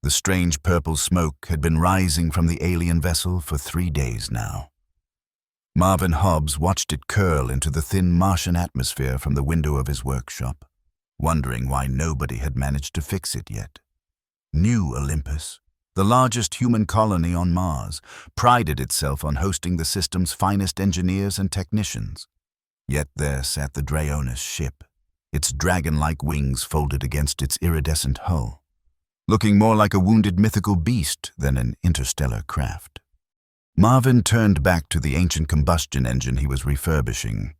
The strange purple smoke had been rising from the alien vessel for 3 days now. Marvin Hobbs watched it curl into the thin Martian atmosphere from the window of his workshop, wondering why nobody had managed to fix it yet. New Olympus, the largest human colony on Mars, prided itself on hosting the system's finest engineers and technicians. Yet there sat the Draonis ship, its dragon-like wings folded against its iridescent hull, looking more like a wounded mythical beast than an interstellar craft. Marvin turned back to the ancient combustion engine he was refurbishing.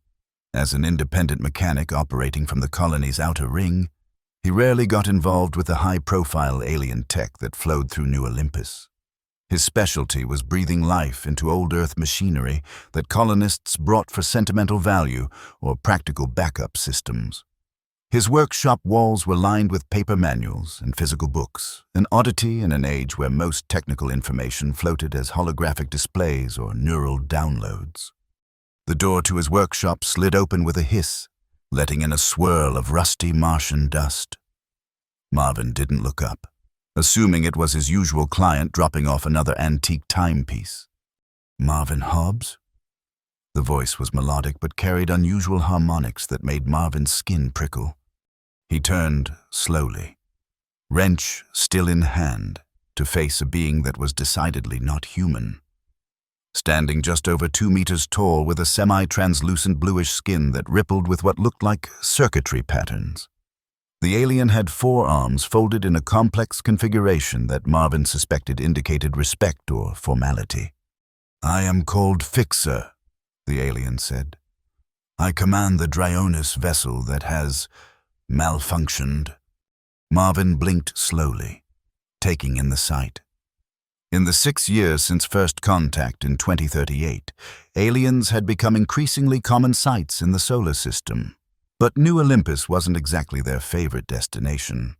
As an independent mechanic operating from the colony's outer ring, he rarely got involved with the high-profile alien tech that flowed through New Olympus. His specialty was breathing life into old Earth machinery that colonists brought for sentimental value or practical backup systems. His workshop walls were lined with paper manuals and physical books, an oddity in an age where most technical information floated as holographic displays or neural downloads. The door to his workshop slid open with a hiss, letting in a swirl of rusty Martian dust. Marvin didn't look up, assuming it was his usual client dropping off another antique timepiece. "Marvin Hobbs?" The voice was melodic but carried unusual harmonics that made Marvin's skin prickle. He turned slowly, wrench still in hand, to face a being that was decidedly not human. Standing just over 2 meters tall with a semi-translucent bluish skin that rippled with what looked like circuitry patterns. The alien had 4 arms folded in a complex configuration that Marvin suspected indicated respect or formality. "I am called Fixer," the alien said. "I command the Draonis vessel that has malfunctioned." Marvin blinked slowly, taking in the sight. In the 6 years since first contact in 2038, aliens had become increasingly common sights in the solar system. But New Olympus wasn't exactly their favorite destination.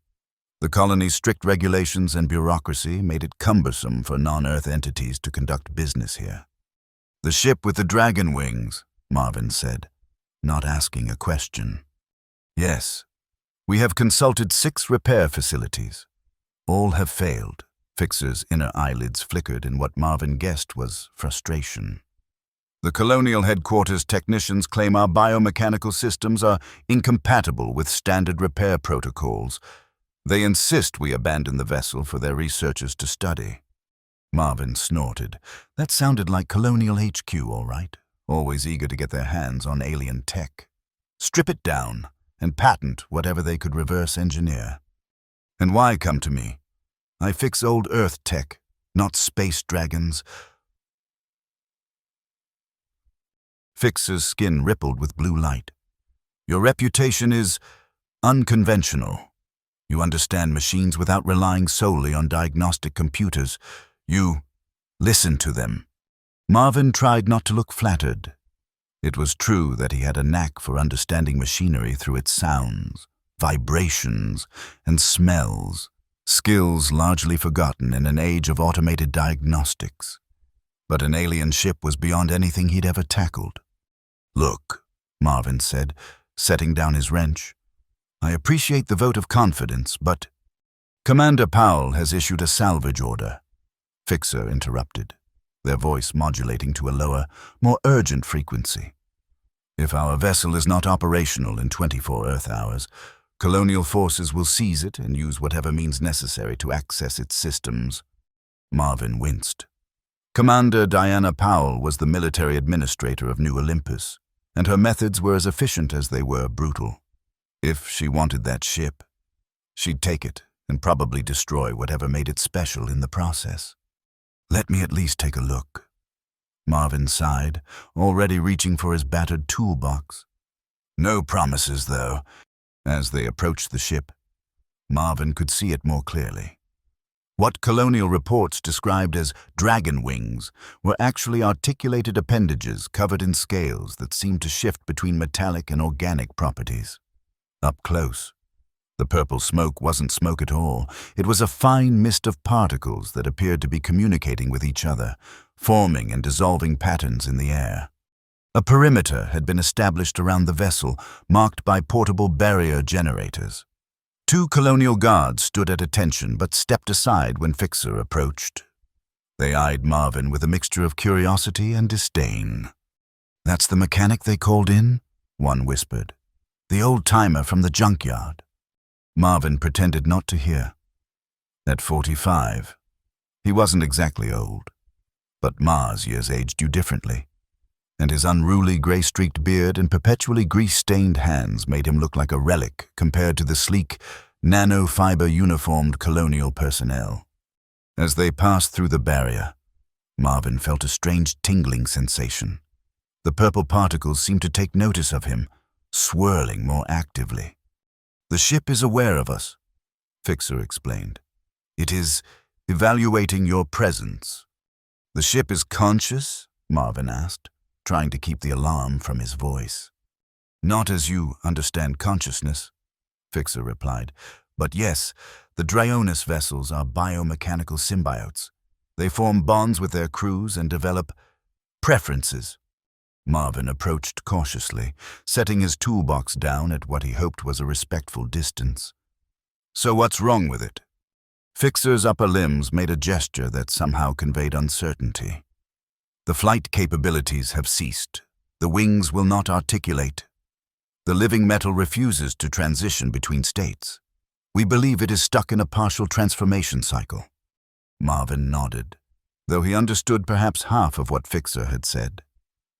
The colony's strict regulations and bureaucracy made it cumbersome for non-Earth entities to conduct business here. "The ship with the dragon wings," Marvin said, not asking a question. "Yes. We have consulted 6 repair facilities. All have failed." Fixer's inner eyelids flickered in what Marvin guessed was frustration. "The colonial headquarters technicians claim our biomechanical systems are incompatible with standard repair protocols. They insist we abandon the vessel for their researchers to study." Marvin snorted. That sounded like Colonial HQ, all right. Always eager to get their hands on alien tech. Strip it down and patent whatever they could reverse engineer. "And why come to me? I fix old Earth tech, not space dragons." Fixer's skin rippled with blue light. "Your reputation is unconventional. You understand machines without relying solely on diagnostic computers. You listen to them." Marvin tried not to look flattered. It was true that he had a knack for understanding machinery through its sounds, vibrations, and smells, skills largely forgotten in an age of automated diagnostics. But an alien ship was beyond anything he'd ever tackled. "Look," Marvin said, setting down his wrench. "I appreciate the vote of confidence, but—" "Commander Powell has issued a salvage order," Fixer interrupted, their voice modulating to a lower, more urgent frequency. "If our vessel is not operational in 24 Earth hours, colonial forces will seize it and use whatever means necessary to access its systems." Marvin winced. Commander Diana Powell was the military administrator of New Olympus, and her methods were as efficient as they were brutal. If she wanted that ship, she'd take it and probably destroy whatever made it special in the process. "Let me at least take a look." Marvin sighed, already reaching for his battered toolbox. "No promises, though." As they approached the ship, Marvin could see it more clearly. What colonial reports described as dragon wings were actually articulated appendages covered in scales that seemed to shift between metallic and organic properties. Up close, the purple smoke wasn't smoke at all. It was a fine mist of particles that appeared to be communicating with each other, forming and dissolving patterns in the air. A perimeter had been established around the vessel, marked by portable barrier generators. Two colonial guards stood at attention but stepped aside when Fixer approached. They eyed Marvin with a mixture of curiosity and disdain. "That's the mechanic they called in?" one whispered. "The old-timer from the junkyard." Marvin pretended not to hear. At 45, he wasn't exactly old, but Ma's years aged you differently, and his unruly gray-streaked beard and perpetually grease-stained hands made him look like a relic compared to the sleek, nanofiber-uniformed colonial personnel. As they passed through the barrier, Marvin felt a strange tingling sensation. The purple particles seemed to take notice of him, swirling more actively. "The ship is aware of us," Fixer explained. "It is evaluating your presence." "The ship is conscious?" Marvin asked, trying to keep the alarm from his voice. "Not as you understand consciousness," Fixer replied. "But yes, the Dryonis vessels are biomechanical symbiotes. They form bonds with their crews and develop preferences." Marvin approached cautiously, setting his toolbox down at what he hoped was a respectful distance. "So what's wrong with it?" Fixer's upper limbs made a gesture that somehow conveyed uncertainty. "The flight capabilities have ceased. The wings will not articulate. The living metal refuses to transition between states. We believe it is stuck in a partial transformation cycle." Marvin nodded, though he understood perhaps half of what Fixer had said.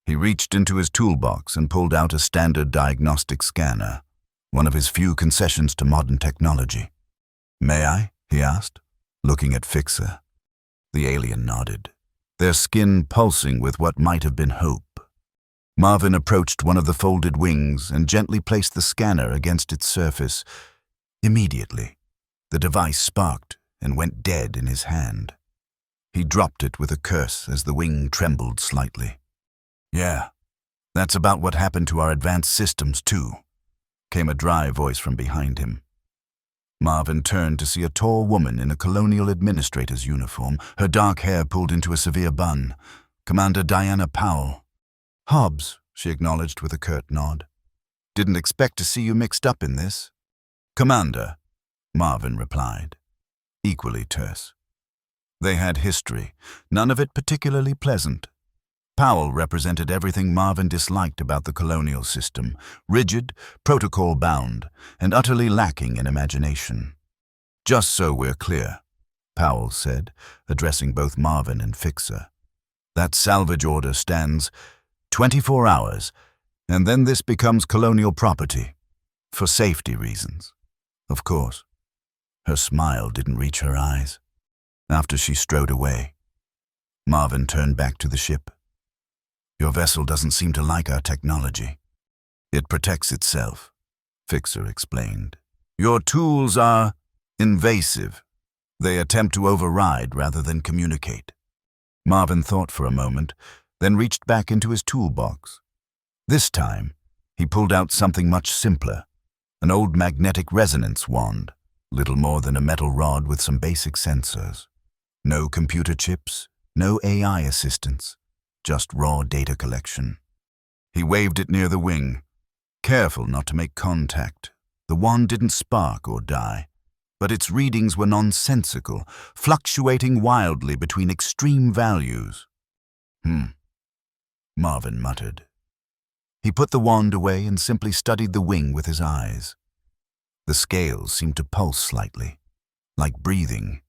He reached into his toolbox and pulled out a standard diagnostic scanner, one of his few concessions to modern technology. "May I?" he asked, looking at Fixer. The alien nodded, their skin pulsing with what might have been hope. Marvin approached one of the folded wings and gently placed the scanner against its surface. Immediately, the device sparked and went dead in his hand. He dropped it with a curse as the wing trembled slightly. "Yeah, that's about what happened to our advanced systems, too," came a dry voice from behind him. Marvin turned to see a tall woman in a colonial administrator's uniform, her dark hair pulled into a severe bun. "Commander Diana Powell." "Hobbs," she acknowledged with a curt nod. "Didn't expect to see you mixed up in this." "Commander," Marvin replied, equally terse. They had history, none of it particularly pleasant. Powell represented everything Marvin disliked about the colonial system: rigid, protocol-bound, and utterly lacking in imagination. "Just so we're clear," Powell said, addressing both Marvin and Fixer, "that salvage order stands 24 hours, and then this becomes colonial property. For safety reasons, of course." Her smile didn't reach her eyes. After she strode away, Marvin turned back to the ship. "Your vessel doesn't seem to like our technology." "It protects itself," Fixer explained. "Your tools are invasive. They attempt to override rather than communicate." Marvin thought for a moment, then reached back into his toolbox. This time, he pulled out something much simpler, an old magnetic resonance wand, little more than a metal rod with some basic sensors. No computer chips, no AI assistance. Just raw data collection. He waved it near the wing, careful not to make contact. The wand didn't spark or die, but its readings were nonsensical, fluctuating wildly between extreme values. Marvin muttered. He put the wand away and simply studied the wing with his eyes. The scales seemed to pulse slightly, like breathing.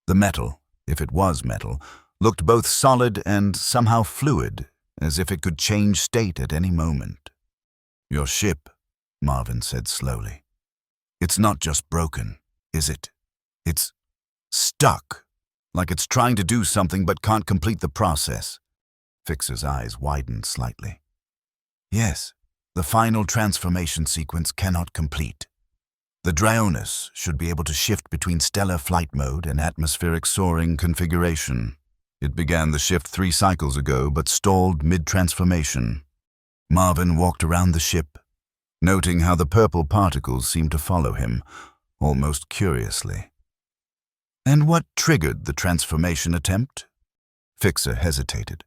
The metal, if it was metal, looked both solid and somehow fluid, as if it could change state at any moment. "Your ship," Marvin said slowly. "It's not just broken, is it? It's stuck, like it's trying to do something but can't complete the process." Fixer's eyes widened slightly. "Yes, the final transformation sequence cannot complete. The Dryonis should be able to shift between stellar flight mode and atmospheric soaring configuration. It began the shift 3 cycles ago, but stalled mid-transformation." Marvin walked around the ship, noting how the purple particles seemed to follow him, almost curiously. "And what triggered the transformation attempt?" Fixer hesitated.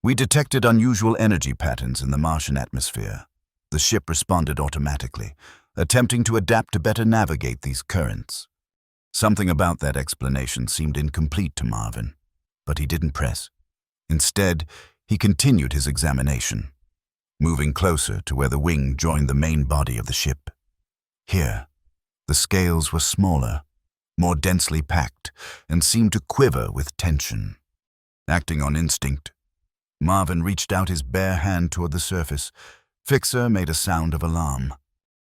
"We detected unusual energy patterns in the Martian atmosphere. The ship responded automatically, attempting to adapt to better navigate these currents. Something about that explanation seemed incomplete to Marvin, but he didn't press. Instead, he continued his examination, moving closer to where the wing joined the main body of the ship. Here, the scales were smaller, more densely packed, and seemed to quiver with tension. Acting on instinct, Marvin reached out his bare hand toward the surface. Fixer made a sound of alarm.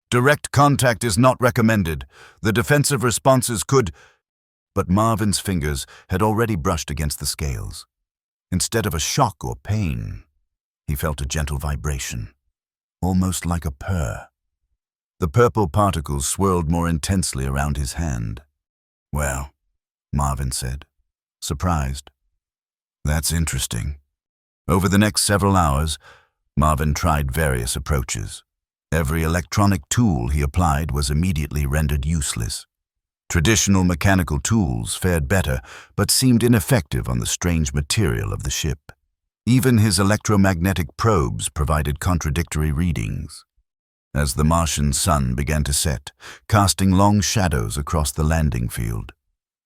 "Direct contact is not recommended. The defensive responses could—" But Marvin's fingers had already brushed against the scales. Instead of a shock or pain, he felt a gentle vibration, almost like a purr. The purple particles swirled more intensely around his hand. "Well," Marvin said, surprised. "That's interesting." Over the next several hours, Marvin tried various approaches. Every electronic tool he applied was immediately rendered useless. Traditional mechanical tools fared better, but seemed ineffective on the strange material of the ship. Even his electromagnetic probes provided contradictory readings. As the Martian sun began to set, casting long shadows across the landing field,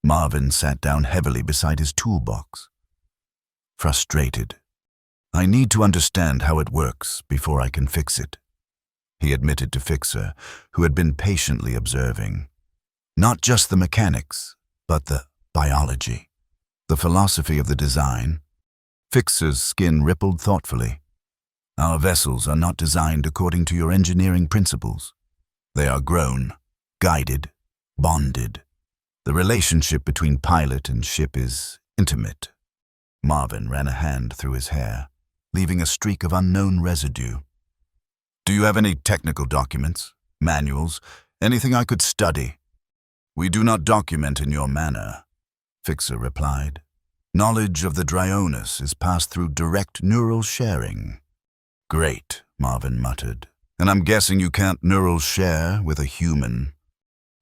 Marvin sat down heavily beside his toolbox. Frustrated. "I need to understand how it works before I can fix it," he admitted to Fixer, who had been patiently observing. Not just the mechanics, but the biology, the philosophy of the design. Fixer's skin rippled thoughtfully. "Our vessels are not designed according to your engineering principles. They are grown, guided, bonded. The relationship between pilot and ship is intimate." Marvin ran a hand through his hair, leaving a streak of unknown residue. "Do you have any technical documents, manuals, anything I could study?" "We do not document in your manner," Fixer replied. "Knowledge of the Dryonis is passed through direct neural sharing." "Great," Marvin muttered. "And I'm guessing you can't neural share with a human.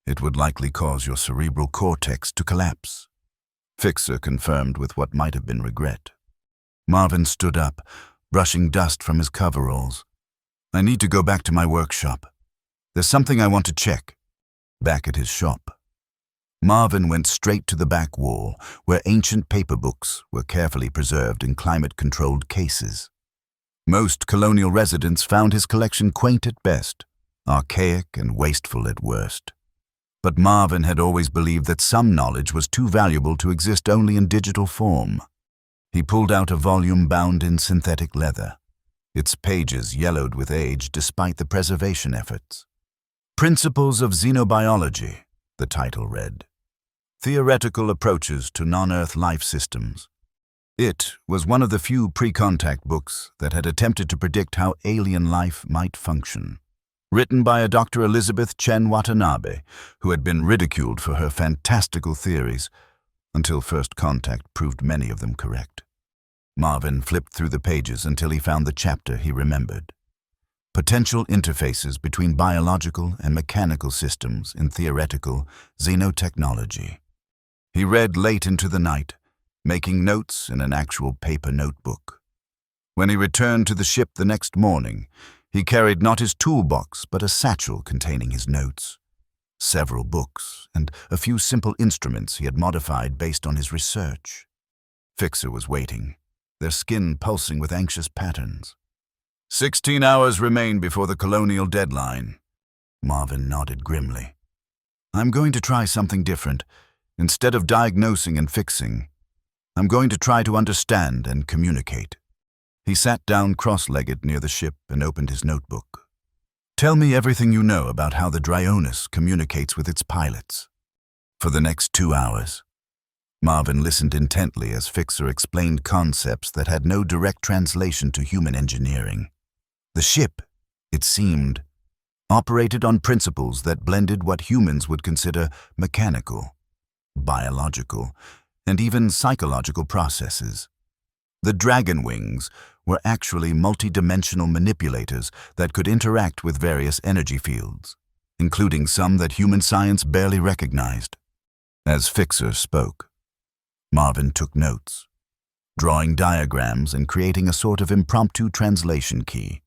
It would likely cause your cerebral cortex to collapse." Fixer confirmed with what might have been regret. Marvin stood up, brushing dust from his coveralls. "I need to go back to my workshop. There's something I want to check." Back at his shop, Marvin went straight to the back wall, where ancient paper books were carefully preserved in climate-controlled cases. Most colonial residents found his collection quaint at best, archaic and wasteful at worst. But Marvin had always believed that some knowledge was too valuable to exist only in digital form. He pulled out a volume bound in synthetic leather, its pages yellowed with age despite the preservation efforts. "Principles of Xenobiology," the title read. "Theoretical Approaches to Non-Earth Life Systems." It was one of the few pre-contact books that had attempted to predict how alien life might function. Written by a Dr. Elizabeth Chen Watanabe, who had been ridiculed for her fantastical theories, until first contact proved many of them correct. Marvin flipped through the pages until he found the chapter he remembered. Potential Interfaces Between Biological and Mechanical Systems in Theoretical Xenotechnology. He read late into the night, making notes in an actual paper notebook. When he returned to the ship the next morning, he carried not his toolbox but a satchel containing his notes, several books, and a few simple instruments he had modified based on his research. Fixer was waiting, their skin pulsing with anxious patterns. 16 hours remain before the colonial deadline." Marvin nodded grimly. "I'm going to try something different. Instead of diagnosing and fixing, I'm going to try to understand and communicate." He sat down cross-legged near the ship and opened his notebook. "Tell me everything you know about how the Dryonis communicates with its pilots." For the next 2 hours, Marvin listened intently as Fixer explained concepts that had no direct translation to human engineering. The ship, it seemed, operated on principles that blended what humans would consider mechanical, biological, and even psychological processes. The dragon wings were actually multidimensional manipulators that could interact with various energy fields, including some that human science barely recognized. As Fixer spoke, Marvin took notes, drawing diagrams and creating a sort of impromptu translation key.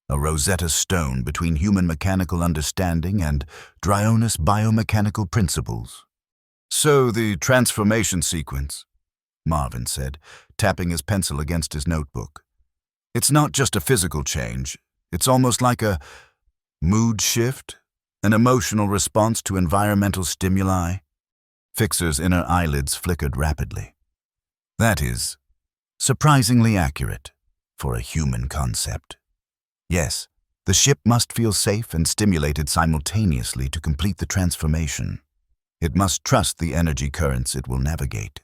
a Rosetta Stone between human mechanical understanding and Dryonis biomechanical principles. "So the transformation sequence," Marvin said, tapping his pencil against his notebook. "It's not just a physical change. It's almost like a mood shift, an emotional response to environmental stimuli." Fixer's inner eyelids flickered rapidly. "That is surprisingly accurate for a human concept. Yes, the ship must feel safe and stimulated simultaneously to complete the transformation. It must trust the energy currents it will navigate."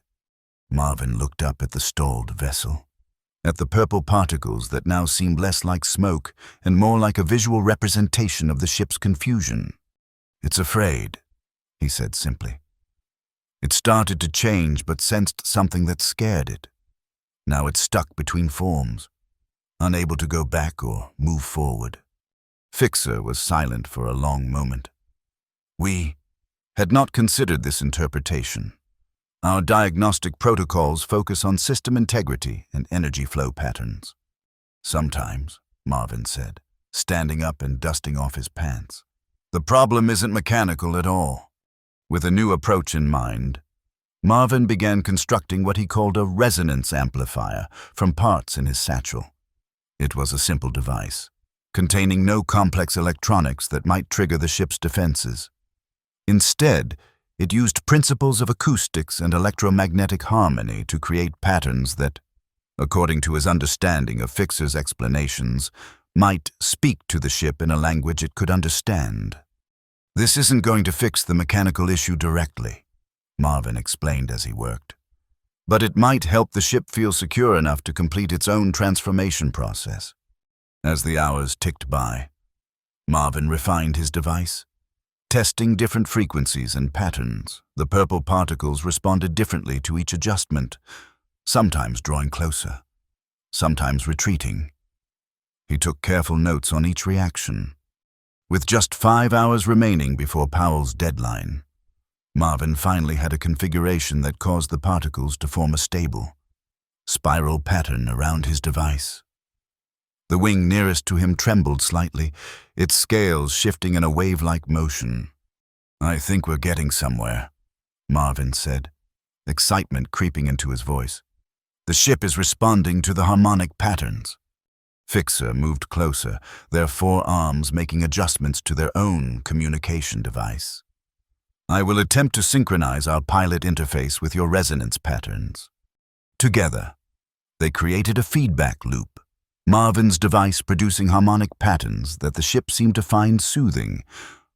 Marvin looked up at the stalled vessel, at the purple particles that now seemed less like smoke and more like a visual representation of the ship's confusion. "It's afraid," he said simply. It started to change but sensed something that scared it. Now it's stuck between forms, unable to go back or move forward. Fixer was silent for a long moment. "We had not considered this interpretation. Our diagnostic protocols focus on system integrity and energy flow patterns." "Sometimes," Marvin said, standing up and dusting off his pants. "The problem isn't mechanical at all." With a new approach in mind, Marvin began constructing what he called a resonance amplifier from parts in his satchel. It was a simple device, containing no complex electronics that might trigger the ship's defenses. Instead, it used principles of acoustics and electromagnetic harmony to create patterns that, according to his understanding of Fixer's explanations, might speak to the ship in a language it could understand. "This isn't going to fix the mechanical issue directly," Marvin explained as he worked. "But it might help the ship feel secure enough to complete its own transformation process." As the hours ticked by, Marvin refined his device. Testing different frequencies and patterns, the purple particles responded differently to each adjustment, sometimes drawing closer, sometimes retreating. He took careful notes on each reaction. With just 5 hours remaining before Powell's deadline, Marvin finally had a configuration that caused the particles to form a stable, spiral pattern around his device. The wing nearest to him trembled slightly, its scales shifting in a wave-like motion. "I think we're getting somewhere," Marvin said, excitement creeping into his voice. "The ship is responding to the harmonic patterns." Fixer moved closer, their 4 arms making adjustments to their own communication device. "I will attempt to synchronize our pilot interface with your resonance patterns." Together, they created a feedback loop, Marvin's device producing harmonic patterns that the ship seemed to find soothing,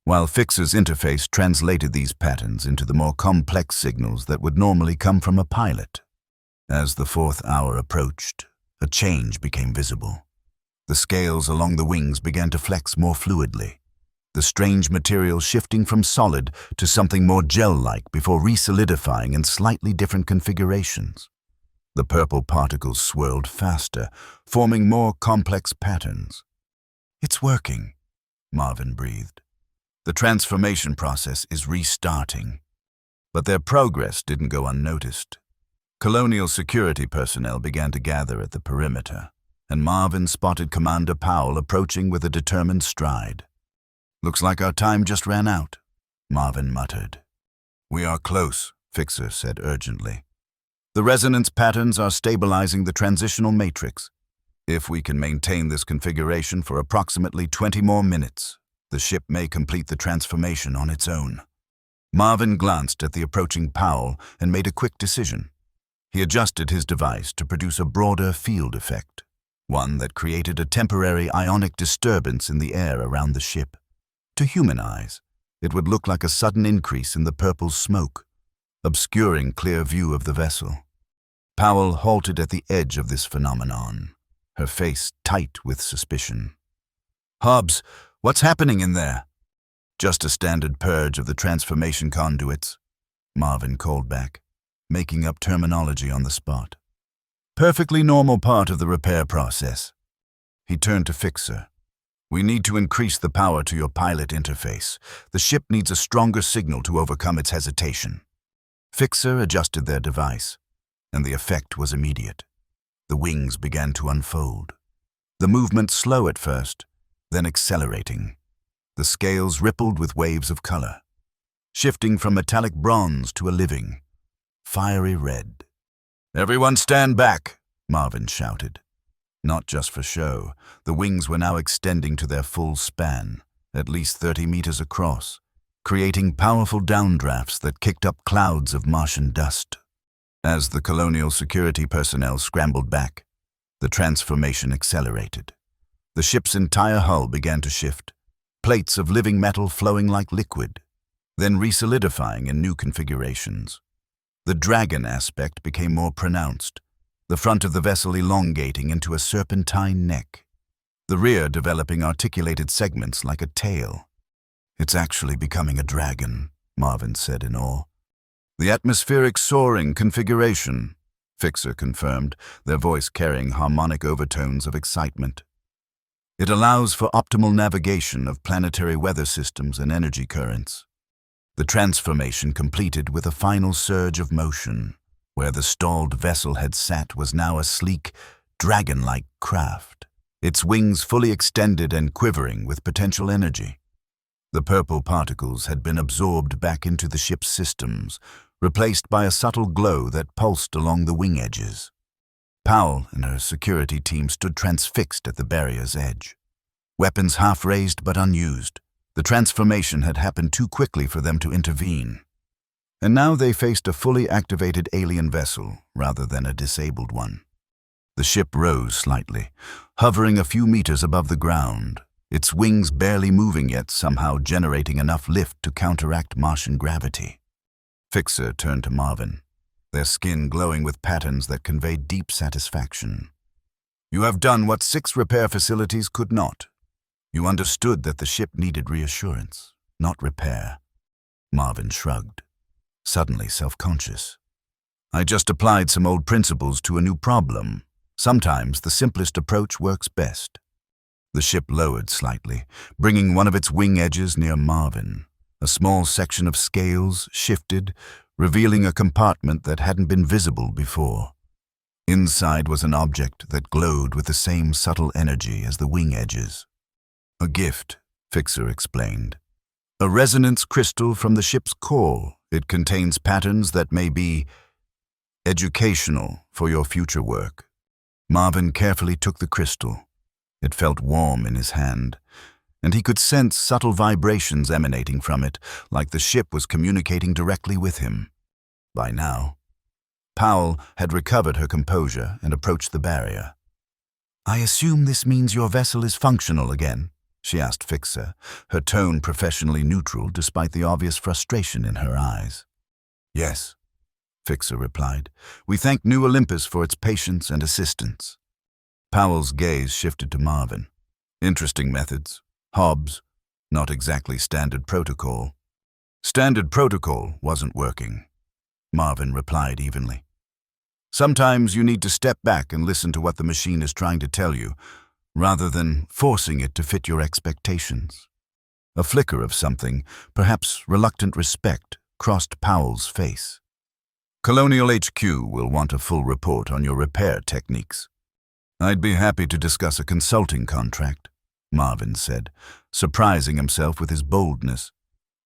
while Fixer's interface translated these patterns into the more complex signals that would normally come from a pilot. As the 4th hour approached, a change became visible. The scales along the wings began to flex more fluidly, the strange material shifting from solid to something more gel-like before re-solidifying in slightly different configurations. The purple particles swirled faster, forming more complex patterns. "It's working," Marvin breathed. "The transformation process is restarting." But their progress didn't go unnoticed. Colonial security personnel began to gather at the perimeter, and Marvin spotted Commander Powell approaching with a determined stride. "Looks like our time just ran out," Marvin muttered. "We are close," Fixer said urgently. "The resonance patterns are stabilizing the transitional matrix. If we can maintain this configuration for approximately 20 more minutes, the ship may complete the transformation on its own." Marvin glanced at the approaching Powell and made a quick decision. He adjusted his device to produce a broader field effect, one that created a temporary ionic disturbance in the air around the ship. To human eyes, it would look like a sudden increase in the purple smoke, obscuring clear view of the vessel. Powell halted at the edge of this phenomenon, her face tight with suspicion. "Hobbs, what's happening in there?" "Just a standard purge of the transformation conduits," Marvin called back, making up terminology on the spot. "Perfectly normal part of the repair process." He turned to Fixer. "We need to increase the power to your pilot interface. The ship needs a stronger signal to overcome its hesitation." Fixer adjusted their device, and the effect was immediate. The wings began to unfold. The movement slow at first, then accelerating. The scales rippled with waves of color, shifting from metallic bronze to a living, fiery red. "Everyone stand back," Marvin shouted. Not just for show, the wings were now extending to their full span, at least 30 meters across, creating powerful downdrafts that kicked up clouds of Martian dust. As the colonial security personnel scrambled back, the transformation accelerated. The ship's entire hull began to shift, plates of living metal flowing like liquid, then resolidifying in new configurations. The dragon aspect became more pronounced, the front of the vessel elongating into a serpentine neck, the rear developing articulated segments like a tail. "It's actually becoming a dragon," Marvin said in awe. "The atmospheric soaring configuration," Fixer confirmed, their voice carrying harmonic overtones of excitement. "It allows for optimal navigation of planetary weather systems and energy currents." The transformation completed with a final surge of motion. Where the stalled vessel had sat was now a sleek, dragon-like craft, its wings fully extended and quivering with potential energy. The purple particles had been absorbed back into the ship's systems, replaced by a subtle glow that pulsed along the wing edges. Powell and her security team stood transfixed at the barrier's edge, weapons half raised but unused. The transformation had happened too quickly for them to intervene. And now they faced a fully activated alien vessel rather than a disabled one. The ship rose slightly, hovering a few meters above the ground, its wings barely moving yet somehow generating enough lift to counteract Martian gravity. Fixer turned to Marvin, their skin glowing with patterns that conveyed deep satisfaction. "You have done what 6 repair facilities could not. You understood that the ship needed reassurance, not repair." Marvin shrugged, suddenly self-conscious. "I just applied some old principles to a new problem. Sometimes the simplest approach works best." The ship lowered slightly, bringing one of its wing edges near Marvin. A small section of scales shifted, revealing a compartment that hadn't been visible before. Inside was an object that glowed with the same subtle energy as the wing edges. "A gift," Fixer explained. "A resonance crystal from the ship's core. It contains patterns that may be educational for your future work." Marvin carefully took the crystal. It felt warm in his hand, and he could sense subtle vibrations emanating from it, like the ship was communicating directly with him. By now, Powell had recovered her composure and approached the barrier. "I assume this means your vessel is functional again?" she asked Fixer, her tone professionally neutral despite the obvious frustration in her eyes. "Yes," Fixer replied. "We thank New Olympus for its patience and assistance." Powell's gaze shifted to Marvin. "Interesting methods. Hobbs, not exactly standard protocol." "Standard protocol wasn't working," Marvin replied evenly. "Sometimes you need to step back and listen to what the machine is trying to tell you, rather than forcing it to fit your expectations." A flicker of something, perhaps reluctant respect, crossed Powell's face. "Colonial HQ will want a full report on your repair techniques." "I'd be happy to discuss a consulting contract," Marvin said, surprising himself with his boldness.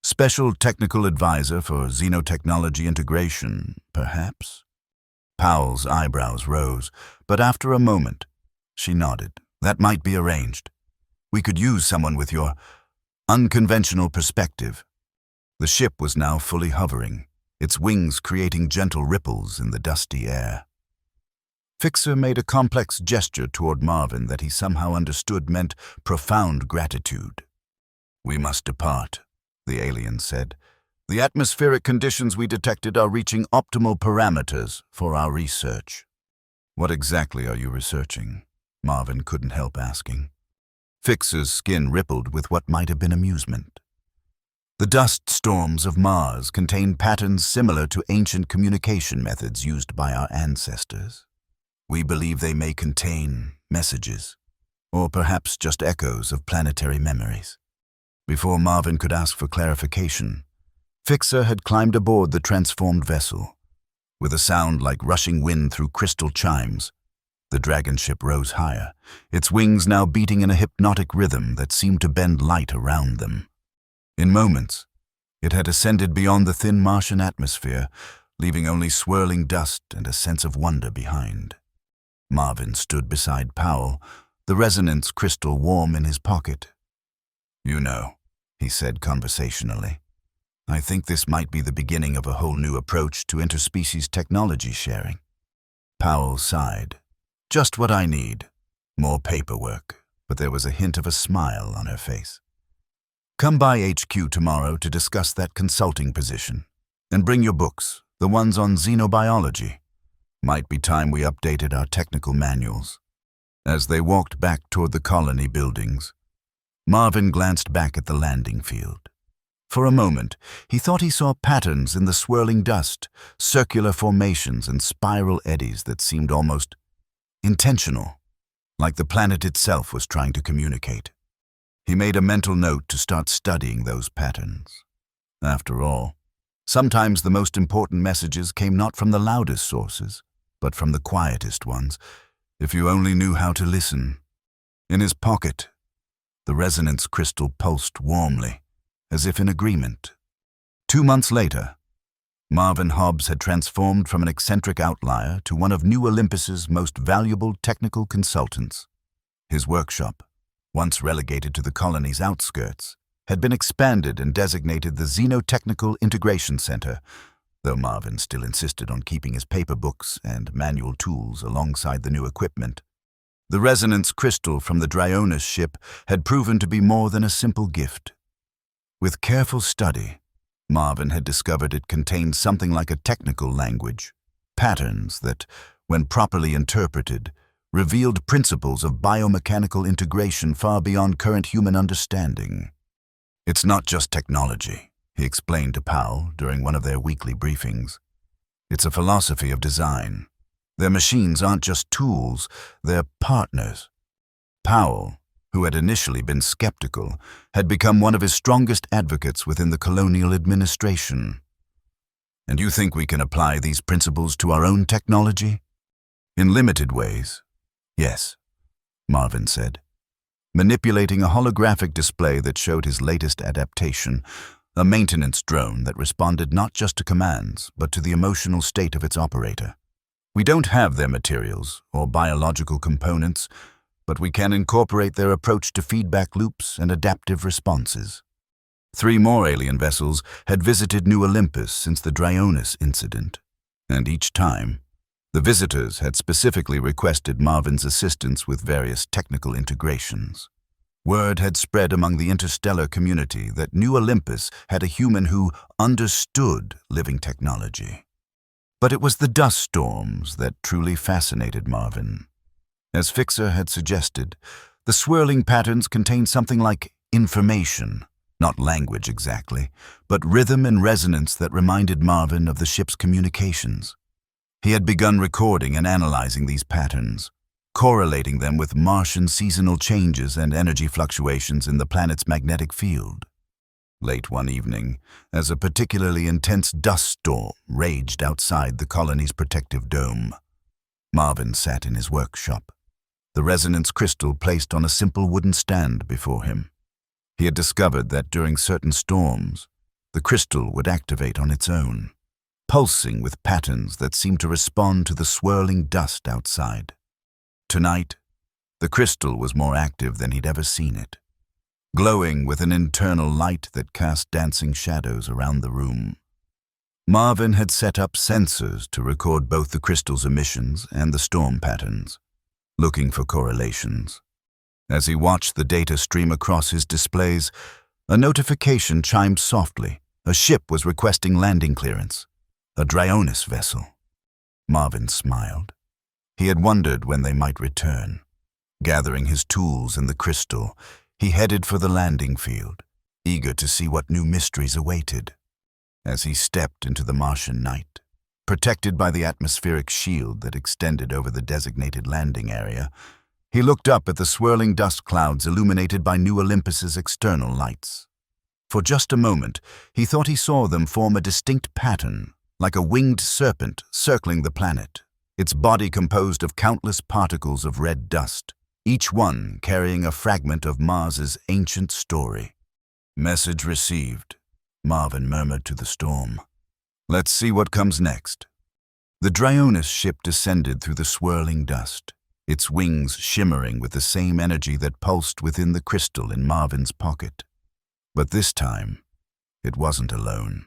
"Special technical advisor for xenotechnology integration, perhaps?" Powell's eyebrows rose, but after a moment, she nodded. "That might be arranged. We could use someone with your unconventional perspective." The ship was now fully hovering, its wings creating gentle ripples in the dusty air. Fixer made a complex gesture toward Marvin that he somehow understood meant profound gratitude. "We must depart," the alien said. "The atmospheric conditions we detected are reaching optimal parameters for our research." "What exactly are you researching?" Marvin couldn't help asking. Fixer's skin rippled with what might have been amusement. "The dust storms of Mars contain patterns similar to ancient communication methods used by our ancestors. We believe they may contain messages, or perhaps just echoes of planetary memories." Before Marvin could ask for clarification, Fixer had climbed aboard the transformed vessel. With a sound like rushing wind through crystal chimes, The dragon ship rose higher, its wings now beating in a hypnotic rhythm that seemed to bend light around them. In moments, it had ascended beyond the thin Martian atmosphere, leaving only swirling dust and a sense of wonder behind. Marvin stood beside Powell, the resonance crystal warm in his pocket. "You know," he said conversationally, "I think this might be the beginning of a whole new approach to interspecies technology sharing." Powell sighed. "Just what I need. More paperwork," but there was a hint of a smile on her face. "Come by HQ tomorrow to discuss that consulting position. And bring your books, the ones on xenobiology. Might be time we updated our technical manuals." As they walked back toward the colony buildings, Marvin glanced back at the landing field. For a moment, he thought he saw patterns in the swirling dust, circular formations and spiral eddies that seemed almost intentional, like the planet itself was trying to communicate. He made a mental note to start studying those patterns. After all, sometimes the most important messages came not from the loudest sources, but from the quietest ones, if you only knew how to listen. In his pocket, the resonance crystal pulsed warmly, as if in agreement. 2 months later, Marvin Hobbs had transformed from an eccentric outlier to one of New Olympus's most valuable technical consultants. His workshop, once relegated to the colony's outskirts, had been expanded and designated the Xenotechnical Integration Center, though Marvin still insisted on keeping his paper books and manual tools alongside the new equipment. The resonance crystal from the Dryonis ship had proven to be more than a simple gift. With careful study, Marvin had discovered it contained something like a technical language, patterns that, when properly interpreted, revealed principles of biomechanical integration far beyond current human understanding. "It's not just technology," he explained to Powell during one of their weekly briefings. "It's a philosophy of design. Their machines aren't just tools, they're partners." Powell, who had initially been skeptical, had become one of his strongest advocates within the colonial administration. "And you think we can apply these principles to our own technology?" "In limited ways, yes," Marvin said, manipulating a holographic display that showed his latest adaptation, a maintenance drone that responded not just to commands, but to the emotional state of its operator. "We don't have their materials or biological components, but we can incorporate their approach to feedback loops and adaptive responses." 3 more alien vessels had visited New Olympus since the Dryonis incident, and each time, the visitors had specifically requested Marvin's assistance with various technical integrations. Word had spread among the interstellar community that New Olympus had a human who understood living technology. But it was the dust storms that truly fascinated Marvin. As Fixer had suggested, the swirling patterns contained something like information, not language exactly, but rhythm and resonance that reminded Marvin of the ship's communications. He had begun recording and analyzing these patterns, correlating them with Martian seasonal changes and energy fluctuations in the planet's magnetic field. Late one evening, as a particularly intense dust storm raged outside the colony's protective dome, Marvin sat in his workshop, the resonance crystal placed on a simple wooden stand before him. He had discovered that during certain storms, the crystal would activate on its own, pulsing with patterns that seemed to respond to the swirling dust outside. Tonight, the crystal was more active than he'd ever seen it, glowing with an internal light that cast dancing shadows around the room. Marvin had set up sensors to record both the crystal's emissions and the storm patterns, looking for correlations. As he watched the data stream across his displays, a notification chimed softly. A ship was requesting landing clearance, a Dryonis vessel. Marvin smiled. He had wondered when they might return. Gathering his tools in the crystal, he headed for the landing field, eager to see what new mysteries awaited. As he stepped into the Martian night, protected by the atmospheric shield that extended over the designated landing area, he looked up at the swirling dust clouds illuminated by New Olympus's external lights. For just a moment, he thought he saw them form a distinct pattern, like a winged serpent circling the planet. its body composed of countless particles of red dust, each one carrying a fragment of Mars's ancient story. "Message received," Marvin murmured to the storm. "Let's see what comes next." The Dryonis ship descended through the swirling dust, its wings shimmering with the same energy that pulsed within the crystal in Marvin's pocket. But this time, it wasn't alone.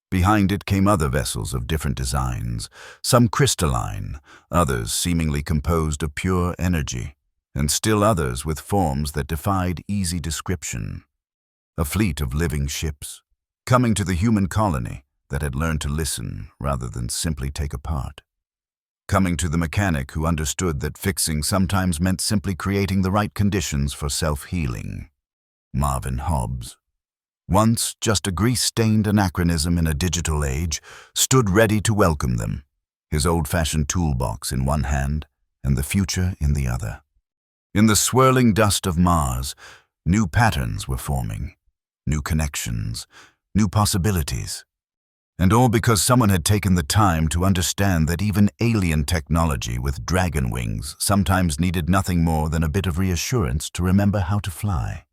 Behind it came other vessels of different designs, some crystalline, others seemingly composed of pure energy, and still others with forms that defied easy description. A fleet of living ships, coming to the human colony that had learned to listen rather than simply take apart. Coming to the mechanic who understood that fixing sometimes meant simply creating the right conditions for self-healing. Marvin Hobbs, once just a grease-stained anachronism in a digital age, stood ready to welcome them, his old-fashioned toolbox in one hand and the future in the other. In the swirling dust of Mars, new patterns were forming, new connections, new possibilities. And all because someone had taken the time to understand that even alien technology with dragon wings sometimes needed nothing more than a bit of reassurance to remember how to fly.